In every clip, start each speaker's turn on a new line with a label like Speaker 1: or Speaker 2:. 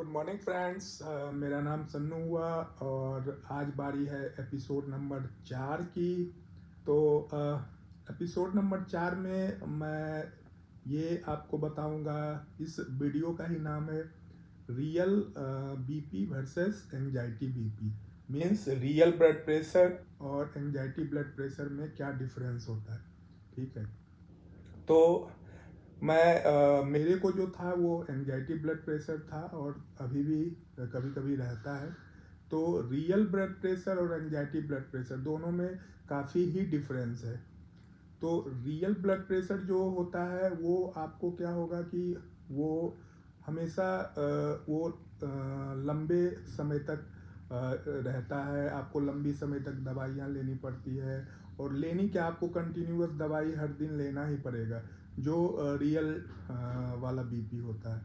Speaker 1: Good morning friends. मेरा नाम सन्नू हुआ और आज बारी है एपिसोड नंबर 4 की। तो एपिसोड नंबर 4 में मैं ये आपको बताऊंगा, इस वीडियो का ही नाम है real BP versus anxiety BP. Means real blood pressure और एंजाइटी ब्लड प्रेशर में क्या डिफरेंस होता है। ठीक है, तो मेरे को जो था वो एंजाइटी ब्लड प्रेशर था और अभी भी कभी कभी रहता है। तो रियल ब्लड प्रेशर और एंजाइटी ब्लड प्रेशर दोनों में काफ़ी ही डिफरेंस है। तो रियल ब्लड प्रेशर जो होता है वो आपको क्या होगा कि वो हमेशा वो लंबे समय तक रहता है। आपको लंबी समय तक दवाइयाँ लेनी पड़ती है और लेनी क्या, आपको कंटिन्यूअस दवाई हर दिन लेना ही पड़ेगा, जो रियल वाला बीपी होता है।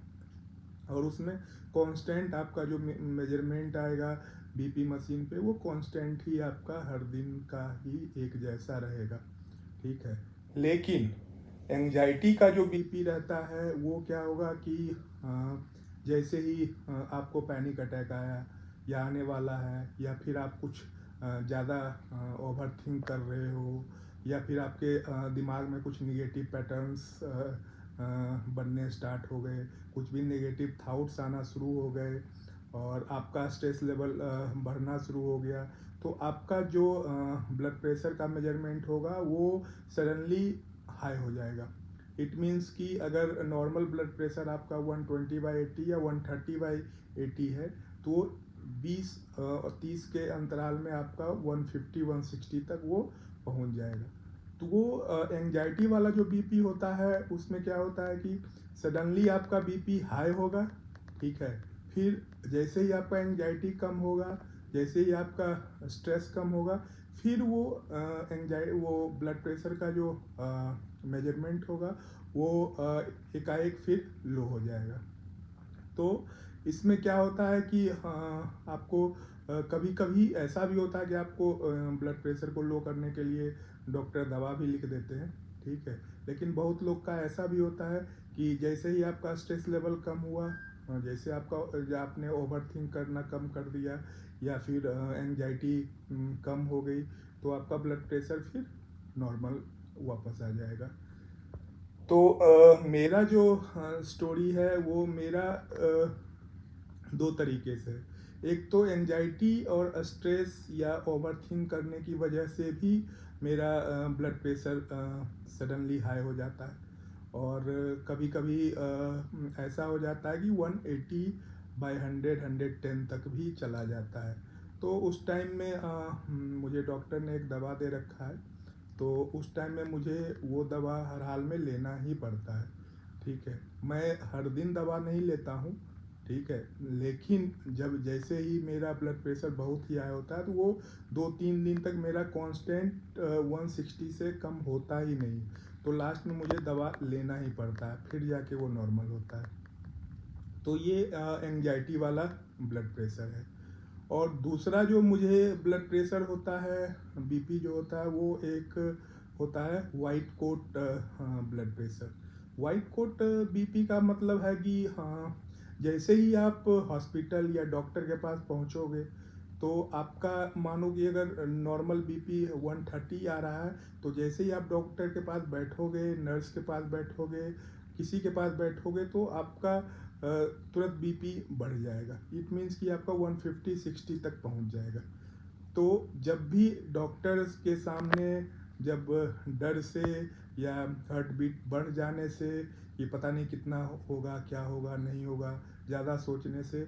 Speaker 1: और उसमें कांस्टेंट आपका जो मेजरमेंट आएगा बीपी मशीन पे, वो कांस्टेंट ही आपका हर दिन का ही एक जैसा रहेगा। ठीक है, लेकिन एंजाइटी का जो बीपी रहता है वो क्या होगा कि जैसे ही आपको पैनिक अटैक आया या आने वाला है, या फिर आप कुछ ज़्यादा ओवर थिंक कर रहे हो, या फिर आपके दिमाग में कुछ निगेटिव पैटर्न्स बनने स्टार्ट हो गए, कुछ भी नेगेटिव थाउट्स आना शुरू हो गए और आपका स्ट्रेस लेवल बढ़ना शुरू हो गया, तो आपका जो ब्लड प्रेशर का मेजरमेंट होगा वो सडनली हाई हो जाएगा। इट मीन्स कि अगर नॉर्मल ब्लड प्रेशर आपका 120/80 या 130/80 है, तो 20 और 30 के अंतराल में आपका 150-160 तक वो पहुंच जाएगा। तो वो एंजाइटी वाला जो बीपी होता है उसमें क्या होता है कि सडनली आपका बीपी हाई होगा। ठीक है, फिर जैसे ही आपका एंजाइटी कम होगा, जैसे ही आपका स्ट्रेस कम होगा, फिर वो वो ब्लड प्रेशर का जो मेजरमेंट होगा वो एकाएक फिर लो हो जाएगा। तो इसमें क्या होता है कि आपको कभी कभी ऐसा भी होता है कि आपको ब्लड प्रेशर को लो करने के लिए डॉक्टर दवा भी लिख देते हैं। ठीक है, लेकिन बहुत लोग का ऐसा भी होता है कि जैसे ही आपका स्ट्रेस लेवल कम हुआ, जैसे आपने ओवर थिंक करना कम कर दिया या फिर एंजाइटी कम हो गई, तो आपका ब्लड प्रेशर फिर नॉर्मल वापस आ जाएगा। तो मेरा जो स्टोरी है वो मेरा दो तरीके से। एक तो एंजाइटी और स्ट्रेस या ओवरथिंक करने की वजह से भी मेरा ब्लड प्रेशर सडनली हाई हो जाता है, और कभी कभी ऐसा हो जाता है कि 180/100 110 तक भी चला जाता है। तो उस टाइम में मुझे डॉक्टर ने एक दवा दे रखा है, तो उस टाइम में मुझे वो दवा हर हाल में लेना ही पड़ता है। ठीक है, मैं हर दिन दवा नहीं लेता हूँ। ठीक है, लेकिन जब जैसे ही मेरा ब्लड प्रेशर बहुत ही हाई होता है तो वो 2-3 दिन तक मेरा कांस्टेंट 160 से कम होता ही नहीं, तो लास्ट में मुझे दवा लेना ही पड़ता है, फिर जाके वो नॉर्मल होता है। तो ये एंजाइटी वाला ब्लड प्रेशर है। और दूसरा जो मुझे ब्लड प्रेशर होता है, बीपी जो होता है, वो एक होता है white coat blood pressure. White coat BP का मतलब है कि हाँ, जैसे ही आप हॉस्पिटल या डॉक्टर के पास पहुंचोगे, तो आपका मानो कि अगर नॉर्मल बीपी 130 आ रहा है, तो जैसे ही आप डॉक्टर के पास बैठोगे, नर्स के पास बैठोगे, किसी के पास बैठोगे, तो आपका तुरंत बीपी बढ़ जाएगा। इट मीन्स कि आपका 150-60 तक पहुंच जाएगा। तो जब भी डॉक्टर्स के सामने, जब डर से या हार्ट बीट बढ़ जाने से, ये पता नहीं कितना होगा, क्या होगा, नहीं होगा, ज़्यादा सोचने से,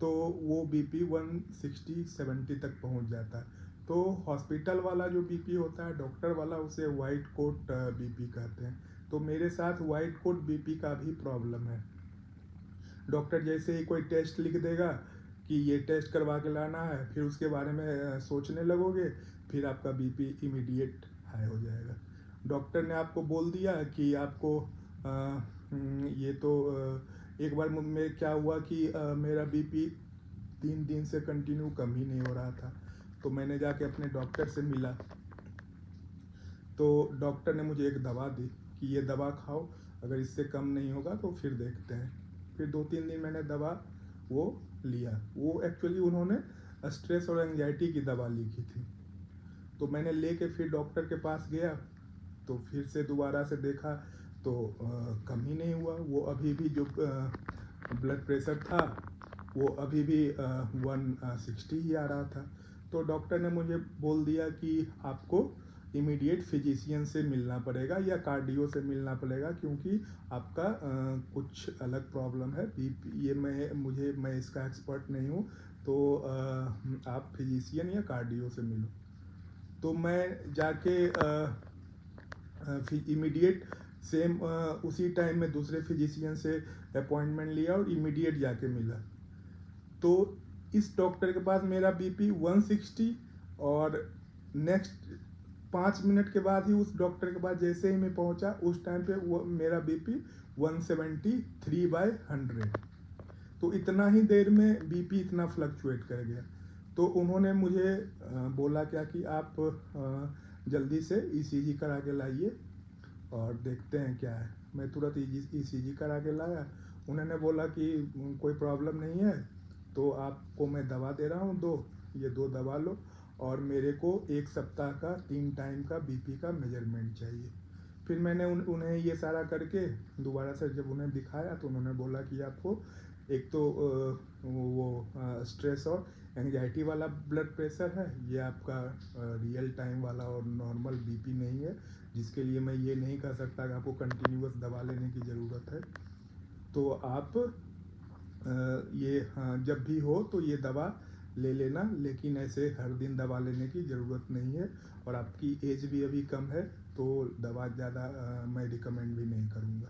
Speaker 1: तो वो बीपी 160-70 तक पहुंच जाता है। तो हॉस्पिटल वाला जो बीपी होता है, डॉक्टर वाला, उसे वाइट कोट बीपी कहते हैं। तो मेरे साथ वाइट कोट बीपी का भी प्रॉब्लम है। डॉक्टर जैसे ही कोई टेस्ट लिख देगा कि ये टेस्ट करवा के लाना है, फिर उसके बारे में सोचने लगोगे, फिर आपका बीपी इमीडिएट हाई हो जाएगा। डॉक्टर ने आपको बोल दिया कि आपको ये तो एक बार में क्या हुआ कि मेरा बीपी 3 दिन से कंटिन्यू कम ही नहीं हो रहा था। तो मैंने जाके अपने डॉक्टर से मिला, तो डॉक्टर ने मुझे एक दवा दी कि ये दवा खाओ, अगर इससे कम नहीं होगा तो फिर देखते हैं। फिर 2-3 दिन मैंने दवा वो लिया। वो एक्चुअली उन्होंने स्ट्रेस और एंजाइटी की दवा लिखी थी। तो मैंने लेके फिर डॉक्टर के पास गया, तो फिर से दोबारा से देखा तो कम ही नहीं हुआ। वो अभी भी जो ब्लड प्रेशर था वो अभी भी 160 ही आ रहा था। तो डॉक्टर ने मुझे बोल दिया कि आपको इमीडिएट फिजिशियन से मिलना पड़ेगा या कार्डियो से मिलना पड़ेगा, क्योंकि आपका कुछ अलग प्रॉब्लम है। बीपी ये मैं इसका एक्सपर्ट नहीं हूँ, तो आप फिजिशियन या कार्डियो से मिलो। तो मैं जाके इमीडिएट सेम उसी टाइम में दूसरे फिजिशियन से अपॉइंटमेंट लिया और इमीडिएट जाके मिला। तो इस डॉक्टर के पास मेरा बीपी 160 और नेक्स्ट 5 मिनट के बाद ही उस डॉक्टर के पास जैसे ही मैं पहुंचा उस टाइम पे वो मेरा बीपी 173/100। तो इतना ही देर में बीपी इतना फ्लक्चुएट कर गया। तो उन्होंने मुझे बोला क्या कि आप जल्दी से ईसीजी करा के लाइए और देखते हैं क्या है। मैं तुरंत ईसीजी करा के लाया। उन्होंने बोला कि कोई प्रॉब्लम नहीं है, तो आपको मैं दवा दे रहा हूँ, ये दो दवा लो, और मेरे को 1 सप्ताह का 3 टाइम का बीपी का मेजरमेंट चाहिए। फिर मैंने उन्हें ये सारा करके दोबारा से जब उन्हें दिखाया तो उन्होंने बोला कि आपको एक तो स्ट्रेस और एंजाइटी वाला ब्लड प्रेशर है, ये आपका रियल टाइम वाला और नॉर्मल बीपी नहीं है, जिसके लिए मैं ये नहीं कह सकता कि आपको कंटिन्यूअस दवा लेने की ज़रूरत है। तो आप जब भी हो तो ये दवा ले लेना, लेकिन ऐसे हर दिन दवा लेने की ज़रूरत नहीं है, और आपकी एज भी अभी कम है, तो दवा ज़्यादा मैं रिकमेंड भी नहीं करूँगा।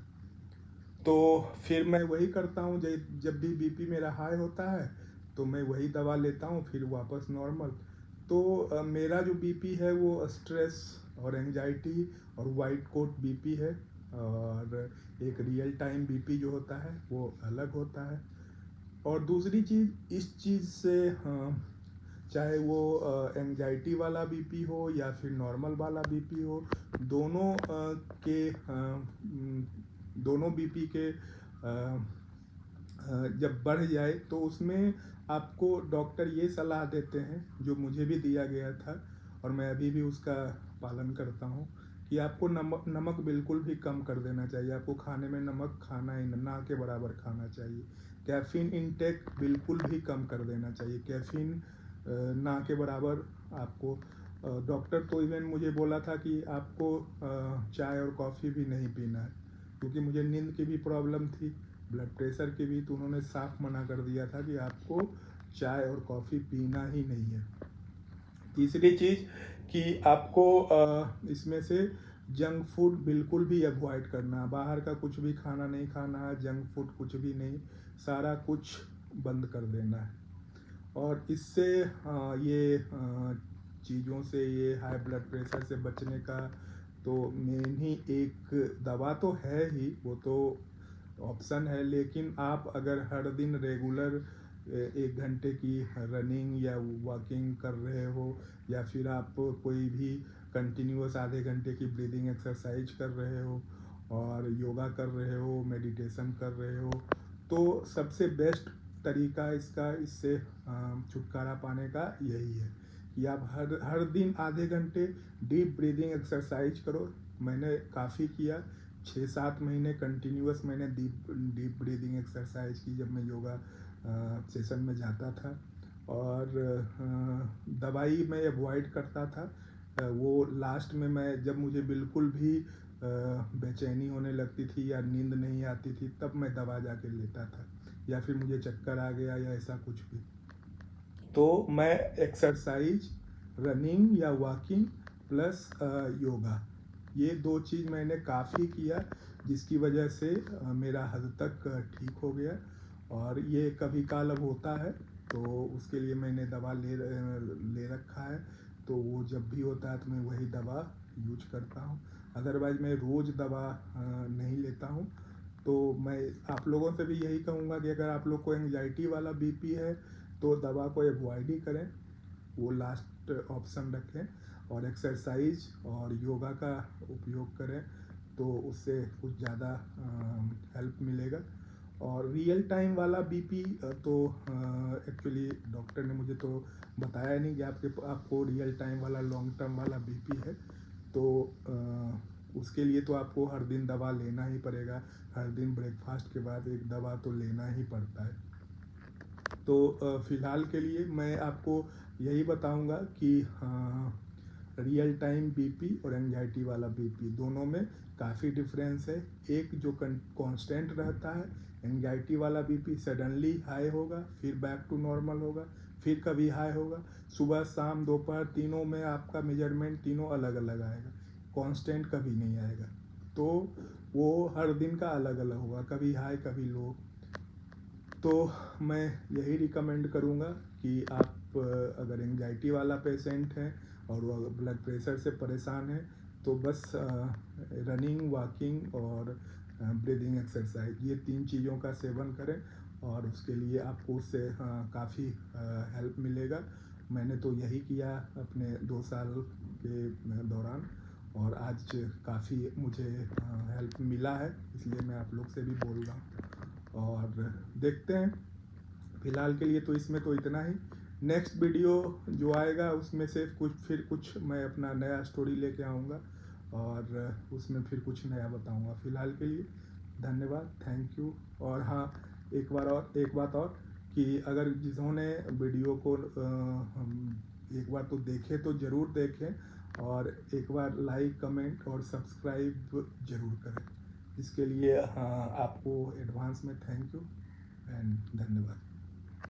Speaker 1: तो फिर मैं वही करता हूँ, जब भी बीपी मेरा हाई होता है तो मैं वही दवा लेता हूँ, फिर वापस नॉर्मल। तो मेरा जो बीपी है वो स्ट्रेस और एंजाइटी और वाइट कोट बीपी है, और एक रियल टाइम बीपी जो होता है वो अलग होता है। और दूसरी चीज़, इस चीज़ से चाहे वो एंजाइटी वाला बीपी हो या फिर नॉर्मल वाला बीपी हो, दोनों दोनों बीपी के जब बढ़ जाए तो उसमें आपको डॉक्टर ये सलाह देते हैं, जो मुझे भी दिया गया था और मैं अभी भी उसका पालन करता हूँ, कि आपको नमक बिल्कुल भी कम कर देना चाहिए। आपको खाने में नमक खाना ही ना के बराबर खाना चाहिए। कैफ़ीन इनटेक बिल्कुल भी कम कर देना चाहिए। कैफ़ीन ना के बराबर आपको डॉक्टर तो इवन मुझे बोला था कि आपको चाय और कॉफ़ी भी नहीं पीना है, क्योंकि मुझे नींद की भी प्रॉब्लम थी, ब्लड प्रेशर की भी। तो उन्होंने साफ मना कर दिया था कि आपको चाय और कॉफ़ी पीना ही नहीं है। तीसरी चीज़ कि आपको इसमें से जंक फूड बिल्कुल भी अवॉइड करना, बाहर का कुछ भी खाना नहीं खाना है, जंक फूड कुछ भी नहीं, सारा कुछ बंद कर देना है। और इससे ये चीज़ों से, ये हाई ब्लड प्रेशर से बचने का तो मेन ही एक दवा तो है ही, वो तो ऑप्शन है, लेकिन आप अगर हर दिन रेगुलर 1 घंटे की रनिंग या वॉकिंग कर रहे हो, या फिर आप कोई भी कंटिन्यूअस आधे घंटे की ब्रीदिंग एक्सरसाइज कर रहे हो, और योगा कर रहे हो, मेडिटेशन कर रहे हो, तो सबसे बेस्ट तरीका इससे छुटकारा पाने का यही है कि आप हर दिन आधे घंटे डीप ब्रीदिंग एक्सरसाइज करो। मैंने काफ़ी किया, 6-7 महीने कंटिन्यूअस मैंने डीप ब्रीदिंग एक्सरसाइज की जब मैं योगा सेशन में जाता था। और दवाई मैं अवॉइड करता था। वो लास्ट में जब मुझे बिल्कुल भी बेचैनी होने लगती थी या नींद नहीं आती थी, तब मैं दवा जाके लेता था, या फिर मुझे चक्कर आ गया या ऐसा कुछ भी, तो मैं एक्सरसाइज, रनिंग या वॉकिंग प्लस योगा, ये 2 चीज़ मैंने काफ़ी किया, जिसकी वजह से मेरा हद तक ठीक हो गया। और ये कभी काल अब होता है तो उसके लिए मैंने दवा ले रखा है, तो वो जब भी होता है तो मैं वही दवा यूज करता हूँ। अदरवाइज़ मैं रोज़ दवा नहीं लेता हूँ। तो मैं आप लोगों से भी यही कहूँगा कि अगर आप लोग को एंजाइटी वाला बीपी है तो दवा को अवॉइड ही करें, वो लास्ट ऑप्शन रखें, और एक्सरसाइज और योगा का उपयोग करें, तो उससे कुछ ज़्यादा हेल्प मिलेगा। और रियल टाइम वाला बीपी तो एक्चुअली डॉक्टर ने मुझे तो बताया नहीं कि आपको रियल टाइम वाला लॉन्ग टर्म वाला बीपी है, तो उसके लिए तो आपको हर दिन दवा लेना ही पड़ेगा। हर दिन ब्रेकफास्ट के बाद एक दवा तो लेना ही पड़ता है। तो फ़िलहाल के लिए मैं आपको यही बताऊंगा कि रियल टाइम बीपी और एंजाइटी वाला बीपी दोनों में काफ़ी डिफरेंस है। एक जो कांस्टेंट रहता है, एंजाइटी वाला बीपी सडनली हाई होगा, फिर बैक टू नॉर्मल होगा, फिर कभी हाई होगा। सुबह शाम दोपहर तीनों में आपका मेजरमेंट तीनों अलग अलग आएगा, कांस्टेंट कभी नहीं आएगा। तो वो हर दिन का अलग अलग होगा, कभी हाई कभी लो। तो मैं यही रिकमेंड करूँगा कि आप अगर एंजाइटी वाला पेशेंट है और वो ब्लड प्रेशर से परेशान है, तो बस रनिंग, वॉकिंग और ब्रीदिंग एक्सरसाइज, ये 3 चीज़ों का सेवन करें और उसके लिए आपको उससे काफ़ी हेल्प मिलेगा। मैंने तो यही किया अपने 2 साल के दौरान, और आज काफ़ी मुझे हेल्प मिला है, इसलिए मैं आप लोग से भी बोल रहा हूँ। और देखते हैं, फ़िलहाल के लिए तो इसमें तो इतना ही। नेक्स्ट वीडियो जो आएगा उसमें से कुछ मैं अपना नया स्टोरी लेके आऊँगा और उसमें फिर कुछ नया बताऊँगा। फ़िलहाल के लिए धन्यवाद, थैंक यू। और हाँ, एक बात और कि अगर जिन्होंने वीडियो को एक बार तो देखे तो ज़रूर देखें, और एक बार लाइक, कमेंट और सब्सक्राइब ज़रूर करें। इसके लिए आपको एडवांस में थैंक यू एंड धन्यवाद।